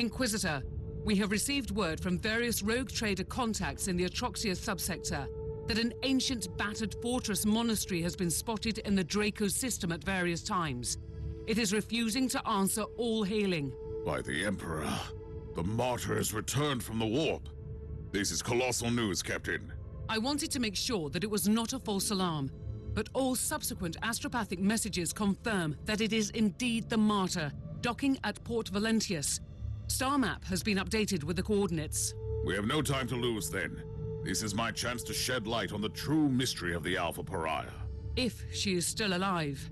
Inquisitor, we have received word from various rogue trader contacts in the Atroxia subsector that an ancient battered fortress monastery has been spotted in the Draco system at various times. It is refusing to answer all hailing. By the Emperor, the Martyr has returned from the warp. This is colossal news, Captain. I wanted to make sure that it was not a false alarm, but all subsequent astropathic messages confirm that it is indeed the Martyr, docking at Port Valentius. Star map has been updated with the coordinates. We have no time to lose, then. This is my chance to shed light on the true mystery of the Alpha Paria. If she is still alive.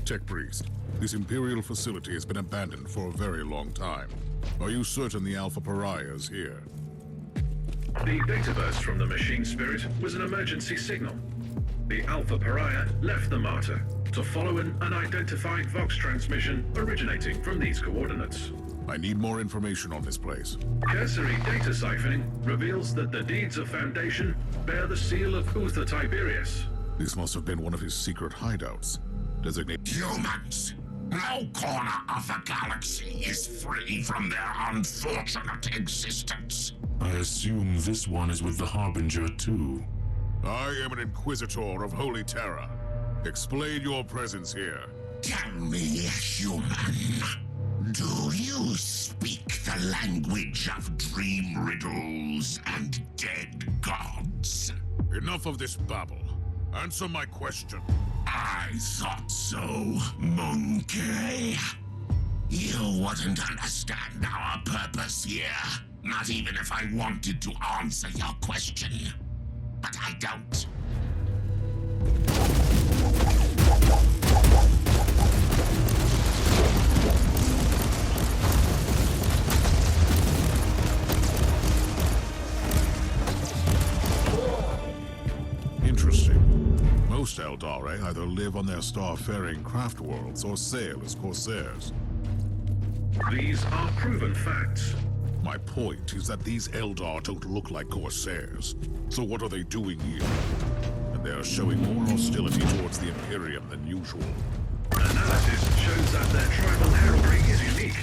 Tech Priest, this Imperial facility has been abandoned for a very long time. Are you certain the Alpha Paria is here? The data burst from the machine spirit was an emergency signal. The Alpha Paria left the Martyr to follow an unidentified Vox transmission originating from these coordinates. I need more information on this place. Cursory data siphoning reveals that the deeds of Foundation bear the seal of Uther Tiberius. This must have been one of his secret hideouts. Designate Humans! No corner of the galaxy is free from their unfortunate existence. I assume this one is with the Harbinger too. I am an Inquisitor of Holy Terra. Explain your presence here. Tell me, human, do you speak the language of dream riddles and dead gods? Enough of this babble. Answer my question. I thought so, monkey. You wouldn't understand our purpose here, not even if I wanted to answer your question. But I don't. Interesting. Most Eldari either live on their star-faring craft worlds or sail as corsairs. These are proven facts. My point is that these Eldar don't look like corsairs. So what are they doing here? And they are showing more hostility towards the Imperium than usual. Analysis shows that their tribal heraldry is unique.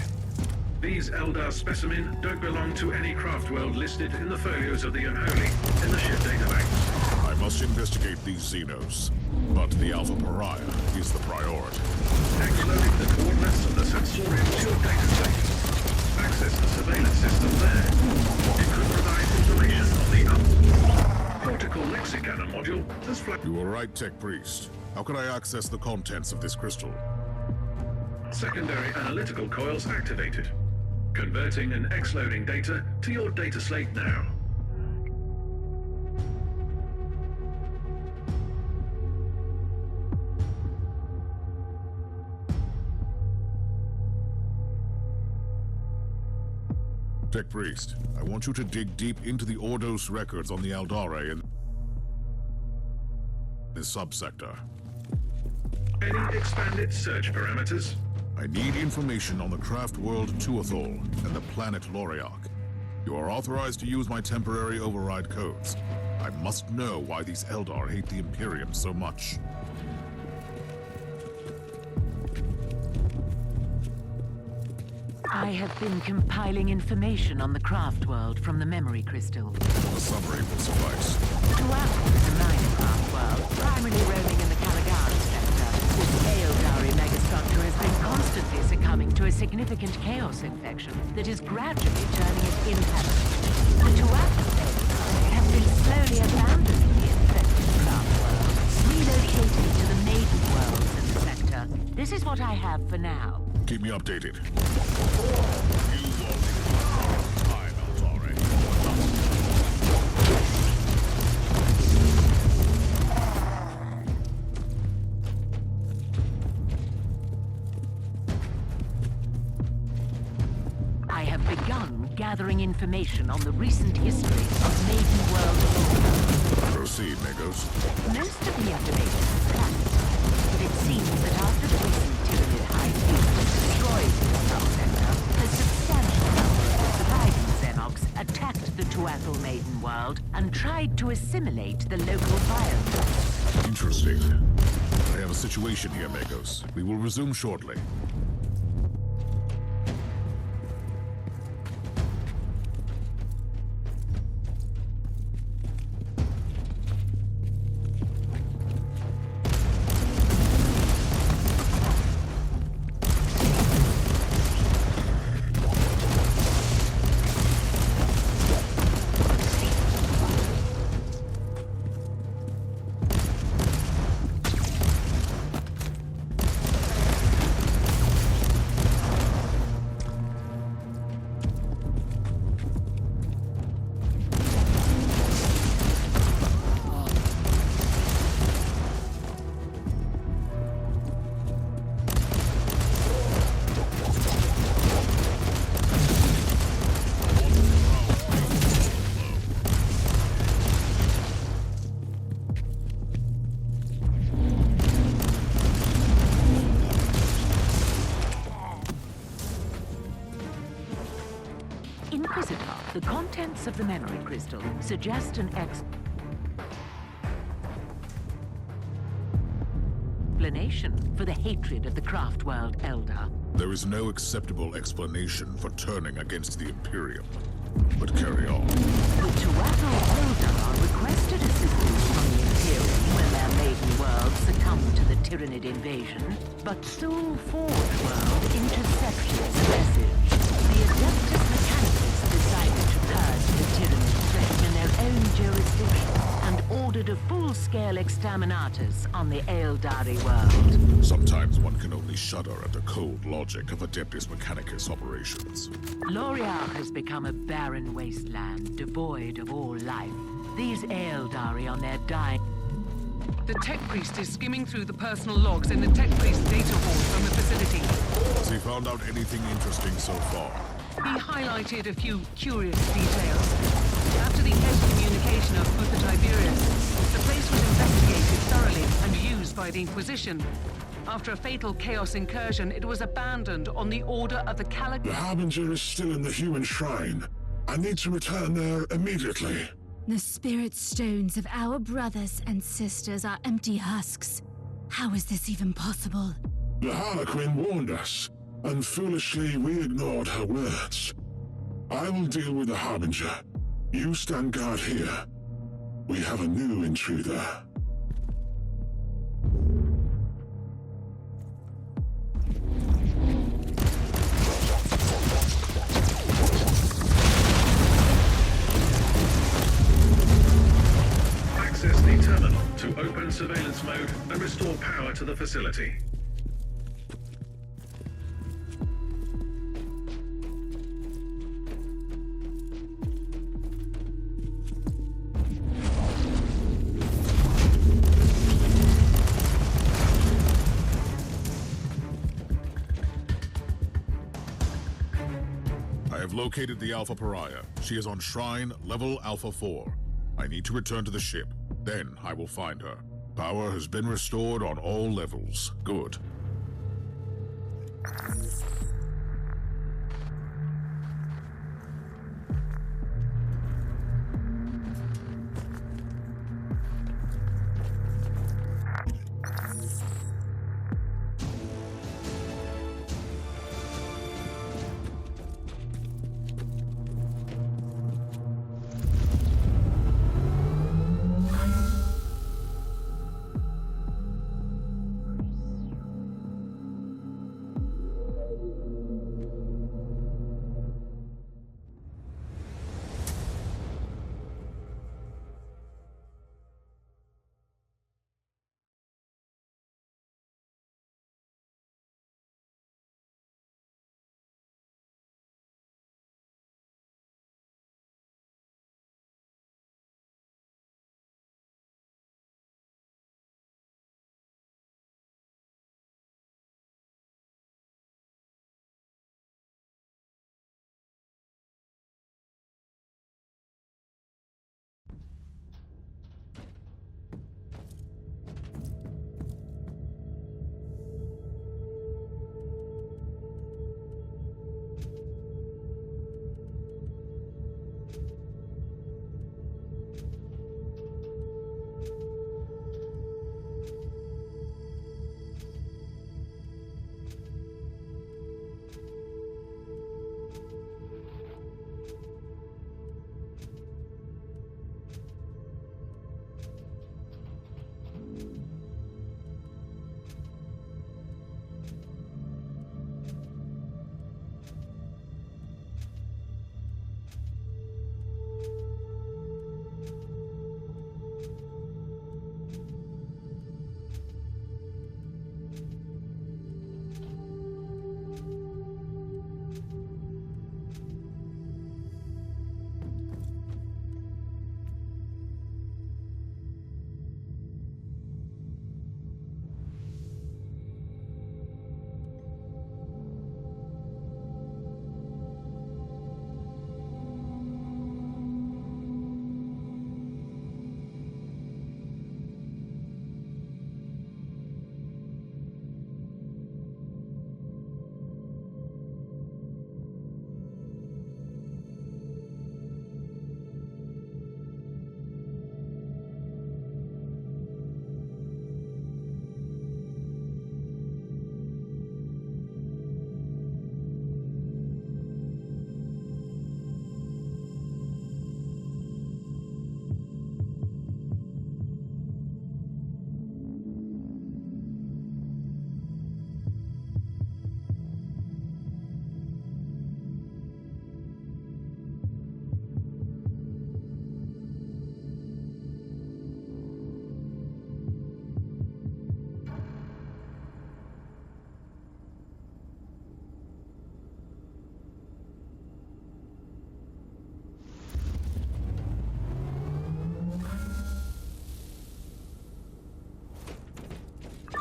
These Eldar specimens don't belong to any craft world listed in the folios of the Unholy in the ship databanks. I must investigate these Xenos, but the Alpha Paria is the priority. Exloading the coordinates of the sensorium to your data slate. Access the surveillance system there. It could provide information on the protocol Lexicana module has flagged. You were right, Tech Priest. How can I access the contents of this crystal? Secondary analytical coils activated. Converting and exloading data to your data slate now. Tech Priest, I want you to dig deep into the Ordos records on the Eldari in this subsector. Any expanded search parameters? I need information on the craft world Tuathol and the planet Loriark. You are authorized to use my temporary override codes. I must know why these Eldar hate the Imperium so much. I have been compiling information on the craft world from the memory crystal. The summary will suffice. Tuathol is a minor craft world, primarily roaming in the Caligari sector. This Eldari megastructure has been constantly succumbing to a significant chaos infection that is gradually turning it inhabitable. The Tuathol Eldari have been slowly abandoning the infected craft world, relocating to the maiden worlds in the sector. This is what I have for now. Keep me updated. You will time, Eldari. I have begun gathering information on the recent history of Maiden World. Proceed, Magos. Most of the information is classified, but it seems that after the recent Tyranid High Field destroyed the subsector, a substantial number of the surviving Xenox attacked the Tuathol Maiden World and tried to assimilate the local biomass. Interesting. I have a situation here, Magos. We will resume shortly. Inquisitor, the contents of the memory crystal suggest an explanation for the hatred of the craft world Eldar. There is no acceptable explanation for turning against the Imperium. But carry on. The Tuathol Eldar requested assistance from the Imperium when their maiden world succumbed to the Tyranid invasion, but Thule Forge world intercepted the message. The Adeptus Mechanicus decided to purge the Tyranid threat in their own jurisdiction and ordered a full-scale exterminatus on the Eldari world. Sometimes one can only shudder at the cold logic of Adeptus Mechanicus operations. Loriark has become a barren wasteland devoid of all life. These Eldari on their dying... The tech priest is skimming through the personal logs in the tech priest data vault from the facility. Has he found out anything interesting so far? He highlighted a few curious details. After the excommunication of Uther Tiberius, the place was investigated thoroughly and used by the Inquisition. After a fatal chaos incursion, it was abandoned on the order of the The Harbinger is still in the human shrine. I need to return there immediately. The spirit stones of our brothers and sisters are empty husks. How is this even possible? The Harlequin warned us, and foolishly we ignored her words. I will deal with the Harbinger. You stand guard here. We have a new intruder. Access the terminal to open surveillance mode and restore power to the facility. I have located the Alpha Pariah. She is on Shrine, level Alpha 4. I need to return to the ship. Then I will find her. Power has been restored on all levels. Good.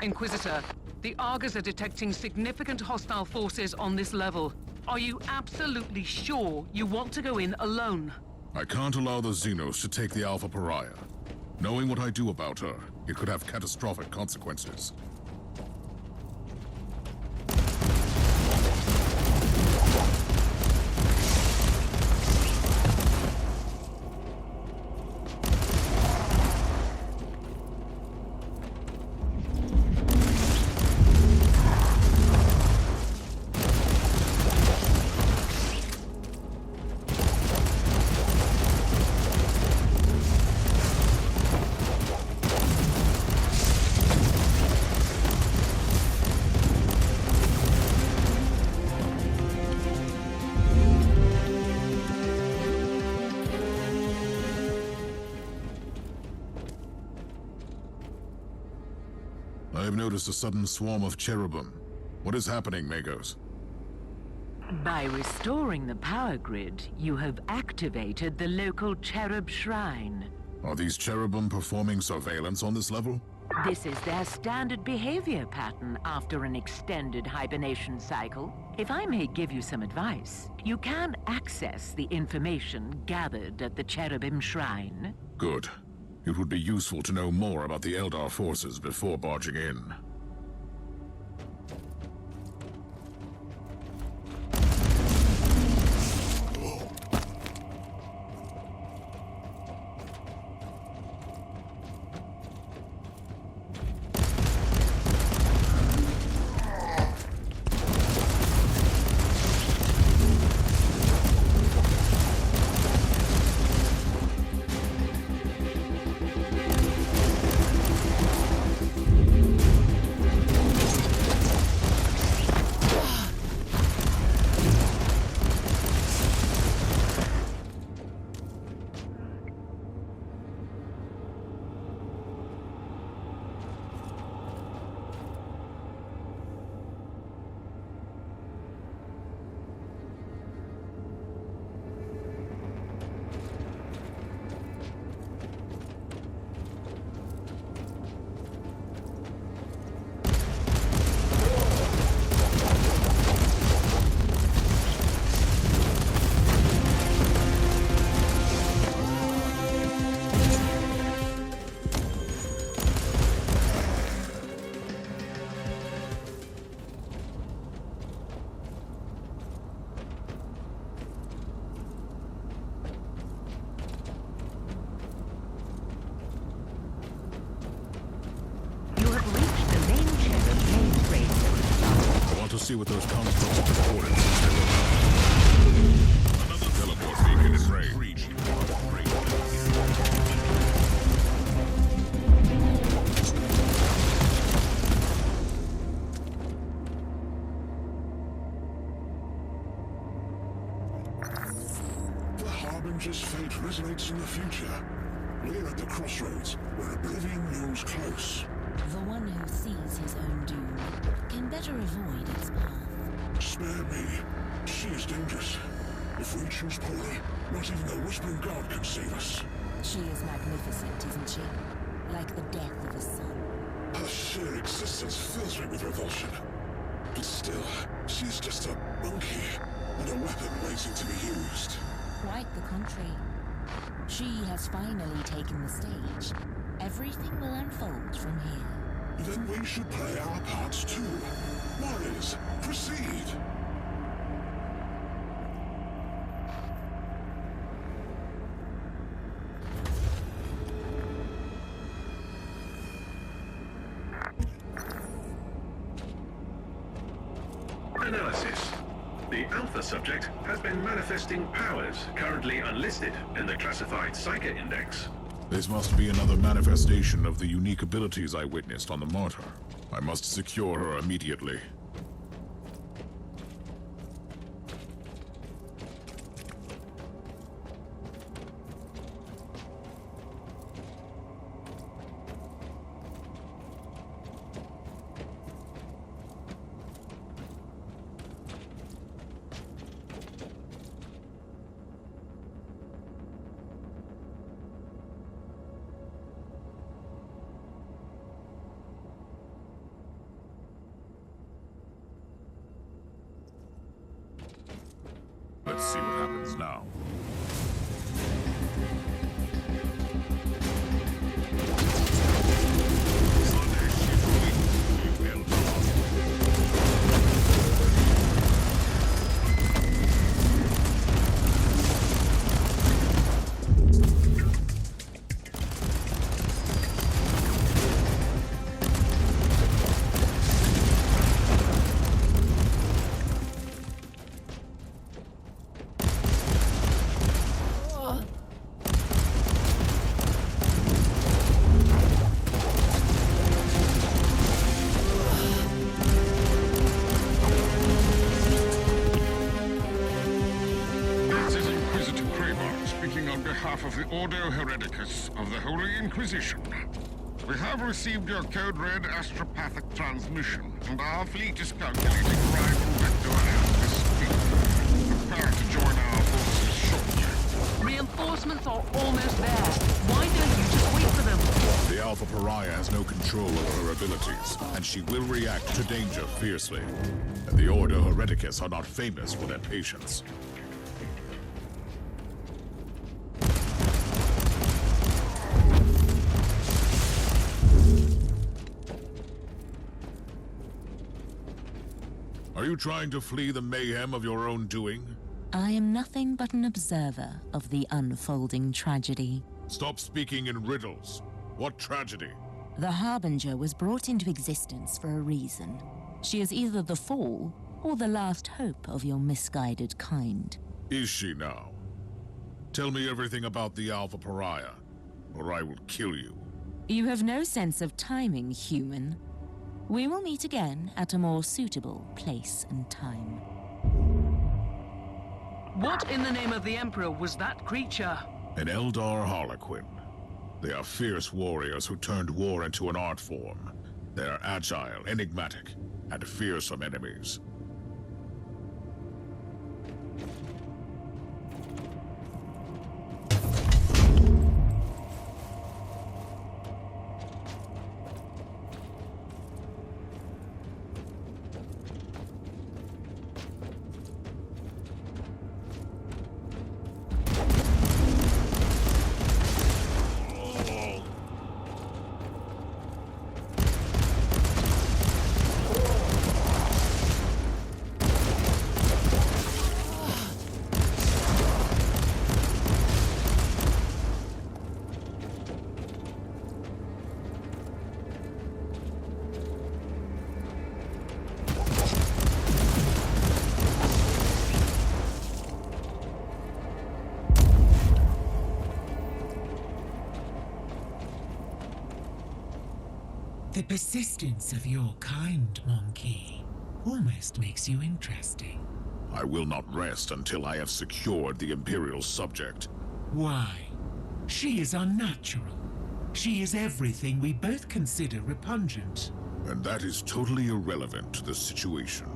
Inquisitor, the Argos are detecting significant hostile forces on this level. Are you absolutely sure you want to go in alone? I can't allow the Xenos to take the Alpha Paria. Knowing what I do about her, it could have catastrophic consequences. I have noticed a sudden swarm of cherubim. What is happening, Magos? By restoring the power grid, you have activated the local cherub shrine. Are these cherubim performing surveillance on this level? This is their standard behavior pattern after an extended hibernation cycle. If I may give you some advice, you can access the information gathered at the cherubim shrine. Good. It would be useful to know more about the Eldar forces before barging in. see what those constructs and coordinates are. Another teleport beacon in range. The Harbinger's fate resonates in the future. We're at the crossroads, where oblivion looms close. The one who sees his own doom can better avoid its path. Spare me. She is dangerous. If we choose poorly, not even the Whispering God can save us. She is magnificent, isn't she? Like the death of a son. Her sheer existence fills me with revulsion. But still, she's just a monkey, and a weapon waiting to be used. Quite the contrary. She has finally taken the stage. Everything will unfold from here. Then we should play our parts too. Warriors, proceed! Analysis. The Alpha subject has been manifesting powers currently unlisted in the classified Psyche Index. This must be another manifestation of the unique abilities I witnessed on the Martyr. I must secure her immediately. Let's see what happens now. Of the Ordo Hereticus of the Holy Inquisition. We have received your code-red astropathic transmission, and our fleet is calculating arrival vector as we speak. Prepare to join our forces shortly. Reinforcements are almost there. Why don't you just wait for them? The Alpha Pariah has no control over her abilities, and she will react to danger fiercely. And the Ordo Hereticus are not famous for their patience. Are you trying to flee the mayhem of your own doing? I am nothing but an observer of the unfolding tragedy. Stop speaking in riddles. What tragedy? The Harbinger was brought into existence for a reason. She is either the fall or the last hope of your misguided kind. Is she now? Tell me everything about the Alpha Pariah, or I will kill you. You have no sense of timing, human. We will meet again at a more suitable place and time. What in the name of the Emperor was that creature? An Eldar Harlequin. They are fierce warriors who turned war into an art form. They are agile, enigmatic, and fearsome enemies. The persistence of your kind, Monkey, almost makes you interesting. I will not rest until I have secured the Imperial subject. Why? She is unnatural. She is everything we both consider repugnant. And that is totally irrelevant to the situation.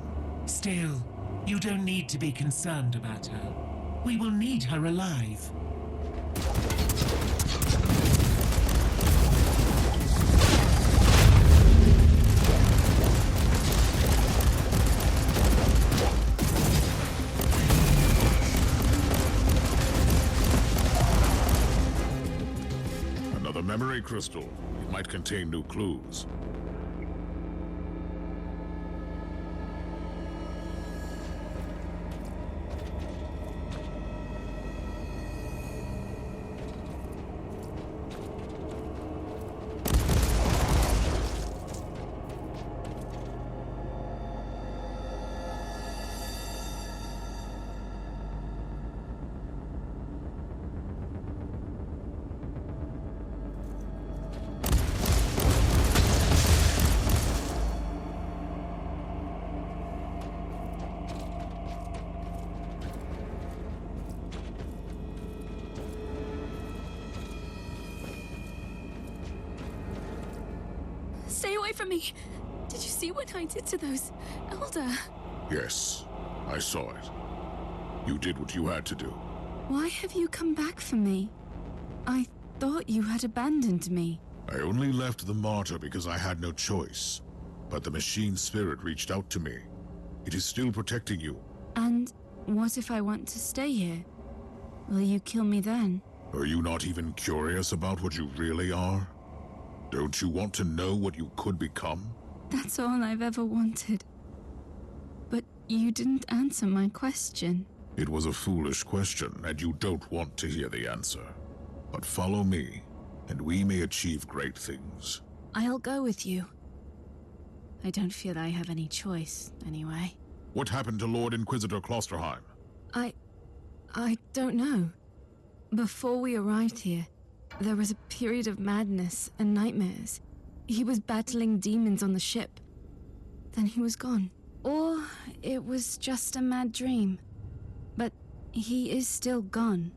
Still, you don't need to be concerned about her. We will need her alive. Another memory crystal. It might contain new clues. Stay away from me! Did you see what I did to those Elder? Yes, I saw it. You did what you had to do. Why have you come back for me? I thought you had abandoned me. I only left the Martyr because I had no choice. But the machine spirit reached out to me. It is still protecting you. And what if I want to stay here? Will you kill me then? Are you not even curious about what you really are? Don't you want to know what you could become? That's all I've ever wanted. But you didn't answer my question. It was a foolish question, and you don't want to hear the answer. But follow me, and we may achieve great things. I'll go with you. I don't feel I have any choice, anyway. What happened to Lord Inquisitor Klosterheim? I don't know. Before we arrived here, there was a period of madness and nightmares. He was battling demons on the ship. Then he was gone. Or it was just a mad dream. But he is still gone.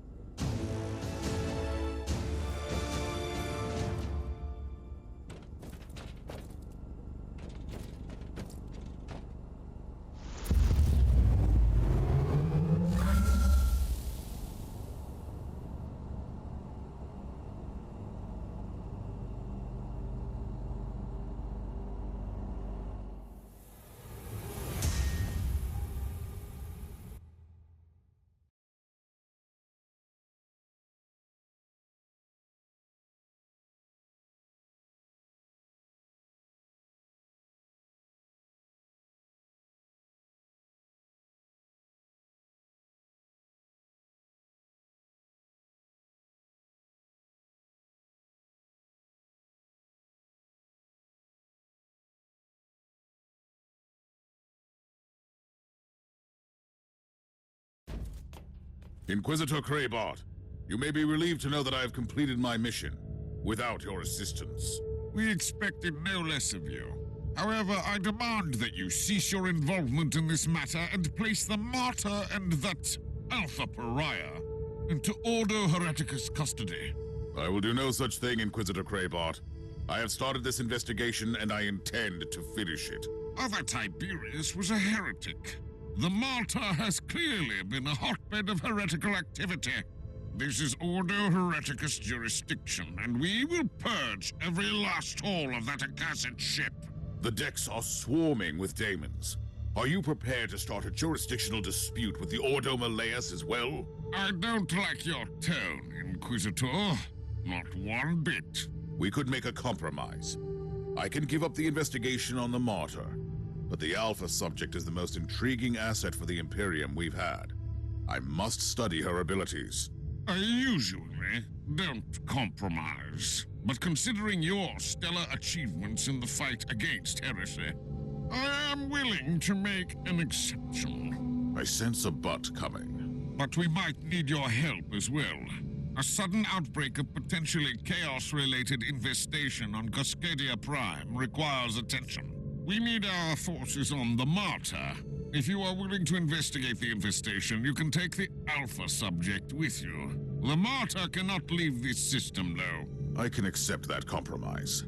Inquisitor Kraybart, you may be relieved to know that I have completed my mission, without your assistance. We expected no less of you. However, I demand that you cease your involvement in this matter and place the Martyr and that Alpha Pariah into Ordo Hereticus custody. I will do no such thing, Inquisitor Kraybart. I have started this investigation and I intend to finish it. Other Tiberius was a heretic. The Martyr has clearly been a hotbed of heretical activity. This is Ordo Hereticus jurisdiction, and we will purge every last hole of that accursed ship. The decks are swarming with daemons. Are you prepared to start a jurisdictional dispute with the Ordo Malleus as well? I don't like your tone, Inquisitor. Not one bit. We could make a compromise. I can give up the investigation on the Martyr, but the Alpha subject is the most intriguing asset for the Imperium we've had. I must study her abilities. I usually don't compromise, but considering your stellar achievements in the fight against heresy, I am willing to make an exception. I sense a but coming. But we might need your help as well. A sudden outbreak of potentially chaos-related infestation on Cuscadia Prime requires attention. We need our forces on the Martyr. If you are willing to investigate the infestation, you can take the Alpha subject with you. The Martyr cannot leave this system, though. I can accept that compromise.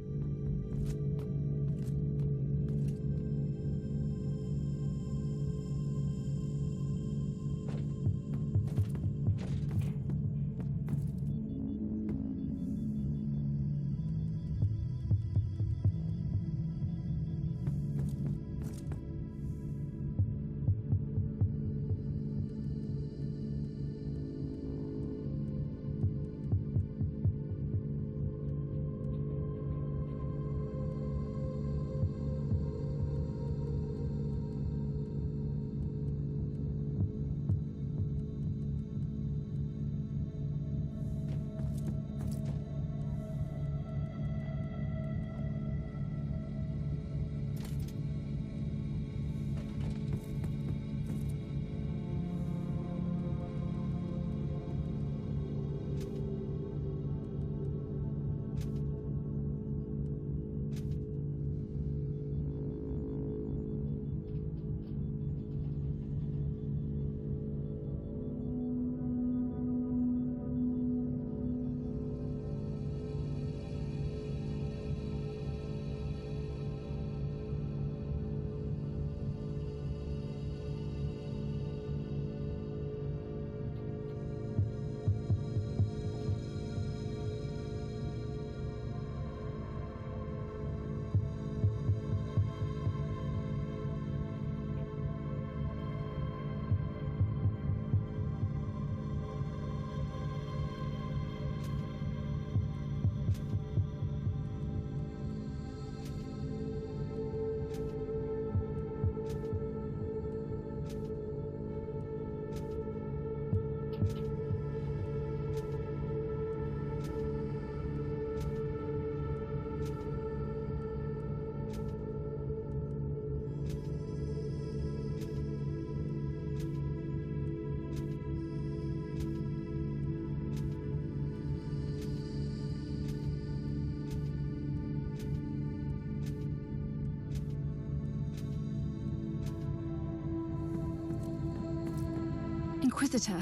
Inquisitor,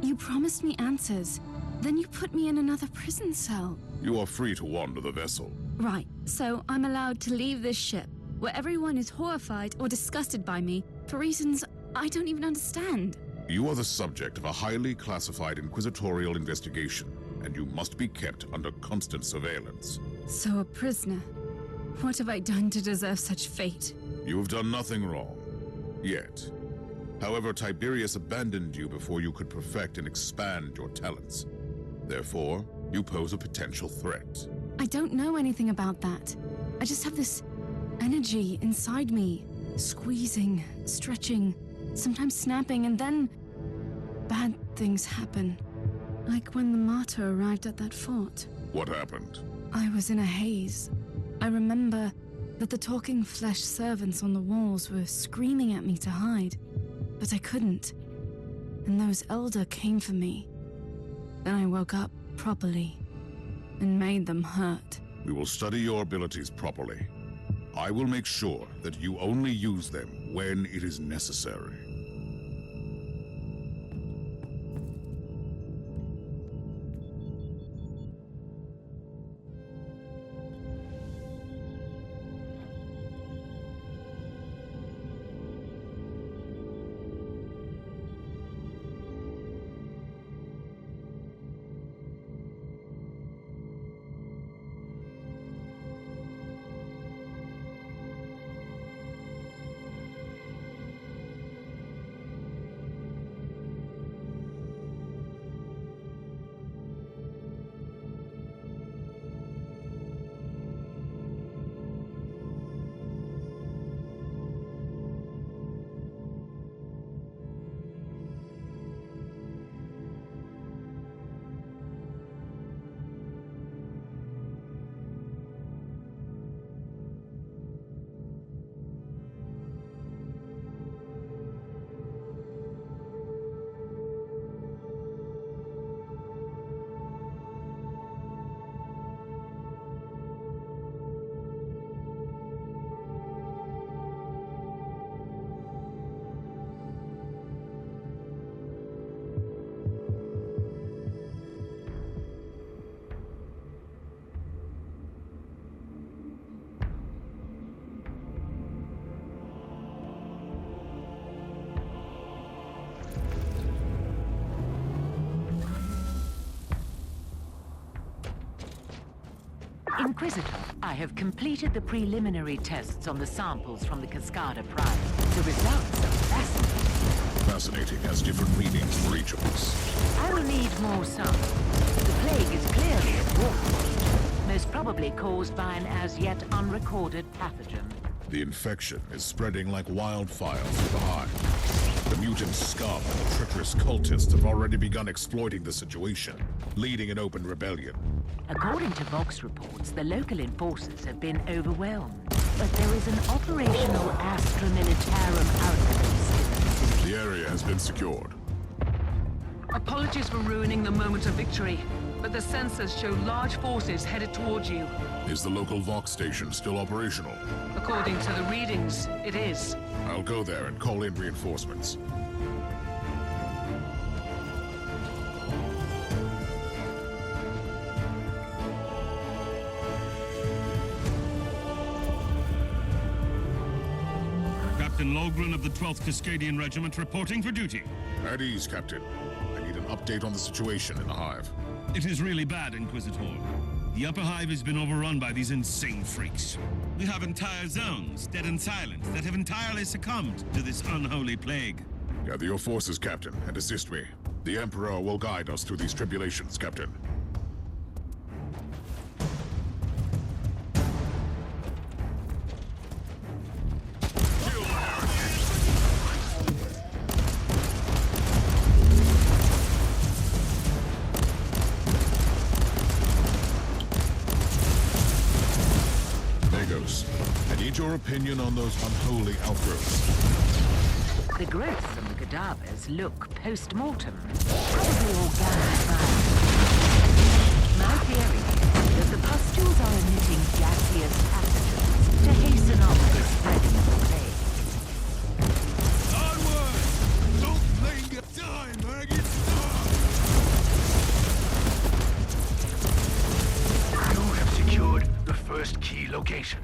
you promised me answers. Then you put me in another prison cell. You are free to wander the vessel. Right, so I'm allowed to leave this ship, where everyone is horrified or disgusted by me for reasons I don't even understand. You are the subject of a highly classified inquisitorial investigation, and you must be kept under constant surveillance. So a prisoner. What have I done to deserve such fate? You have done nothing wrong. Yet. However, Tiberius abandoned you before you could perfect and expand your talents. Therefore, you pose a potential threat. I don't know anything about that. I just have this energy inside me, squeezing, stretching, sometimes snapping, and then bad things happen. Like when the Martyr arrived at that fort. What happened? I was in a haze. I remember that the talking flesh servants on the walls were screaming at me to hide, but I couldn't. And those Elder came for me. Then I woke up properly and made them hurt. We will study your abilities properly. I will make sure that you only use them when it is necessary. Inquisitor, I have completed the preliminary tests on the samples from the Cascada Prime. The results are fascinating. Fascinating has different meanings for each of us. I will need more samples. The plague is clearly a warp, most probably caused by an as yet unrecorded pathogen. The infection is spreading like wildfire through the hive. The mutant scum and the treacherous cultists have already begun exploiting the situation, leading an open rebellion. According to Vox reports, the local enforcers have been overwhelmed. But there is an operational Astra Militarum outpost in the vicinity. The area has been secured. Apologies for ruining the moment of victory, but the sensors show large forces headed towards you. Is the local Vox station still operational? According to the readings, it is. I'll go there and call in reinforcements. Captain Logren of the 12th Cascadian Regiment reporting for duty. At ease, Captain. I need an update on the situation in the hive. It is really bad, Inquisitor. The upper hive has been overrun by these insane freaks. We have entire zones, dead and silent, that have entirely succumbed to this unholy plague. Gather your forces, Captain, and assist me. The Emperor will guide us through these tribulations, Captain. I need your opinion on those unholy outgrowths. The growths from the cadavers look post-mortem. Probably organic violence. My theory is that the pustules are emitting gaseous pathogens to hasten up the spreading of the plague. Onward! Don't linger! Die, maggots! You have secured the first key location.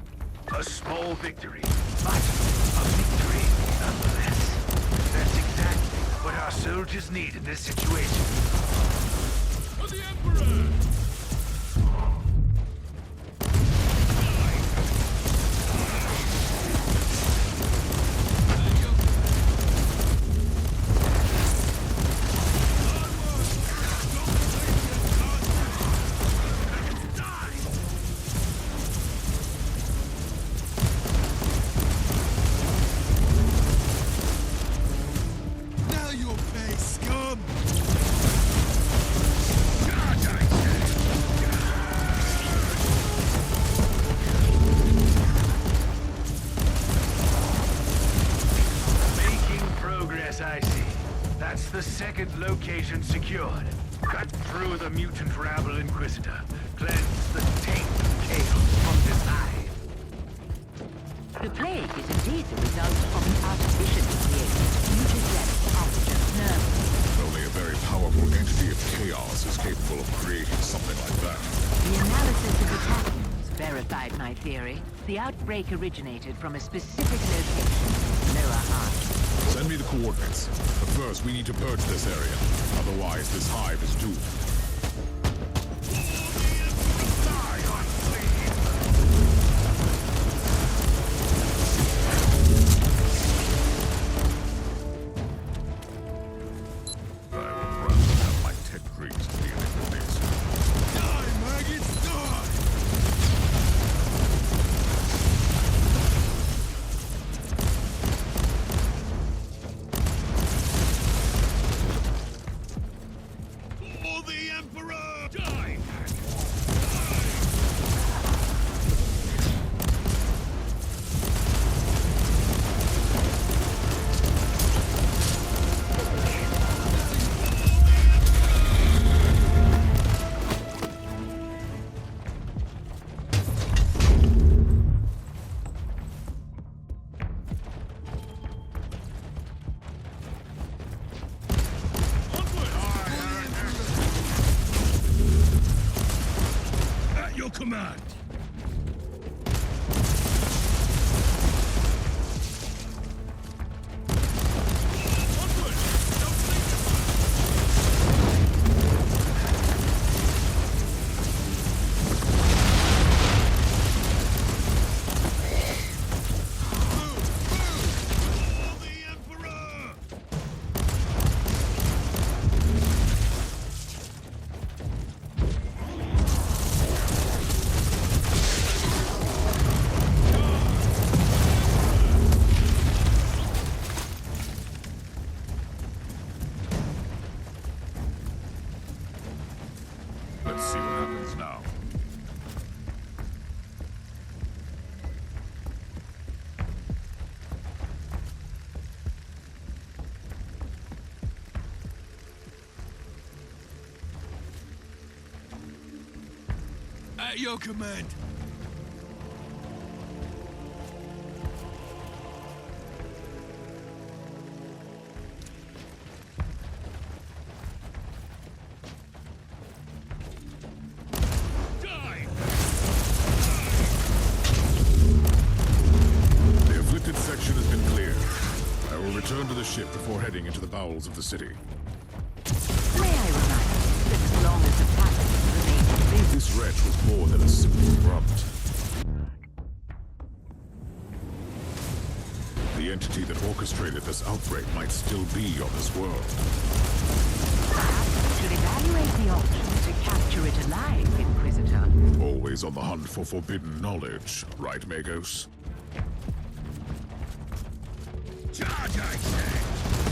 A small victory, but a victory nonetheless. That's exactly what our soldiers need in this situation. For the Emperor! Location secured. Cut through the mutant rabble Inquisitor. Cleanse the taint of chaos from this hive. The plague is indeed the result of an artificially created mutagenic pathogen nerve. Only a very powerful entity of chaos is capable of creating something like that. The analysis of the pathogens verified my theory. The outbreak originated from a specific location, lower hive. Send me the coordinates. But first, we need to purge this area. Otherwise, this hive is doomed. I would rather have my Ted Creeks dealing with this. Die, maggots, die! Command! At your command. The afflicted section has been cleared. I will return to the ship before heading into the bowels of the city. May I remind you that as long as the passengers remain busy, This wretch was more than a simple grunt. The entity that orchestrated this outbreak might still be on this world. perhaps we should evaluate the options to capture it alive, Inquisitor. Always on the hunt for forbidden knowledge, right, Magos? Charge, I say!